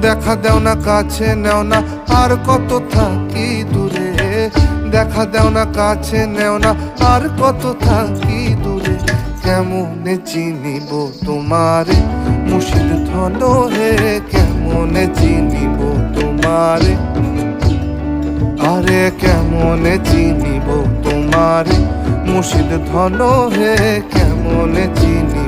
দেখা দেও না কাছে নেও না আর কত থাকি দূরে, দেখা দেও না কাছে নেও না আর কত থাকি দূরে। কেমনে চিনিব তোমারে মুর্শিদ ধন হে, কেমনে চিনিব তোমারে, আরে কেমনে চিনিব তোমারে মুর্শিদ ধন হে, কেমনে চিনিব।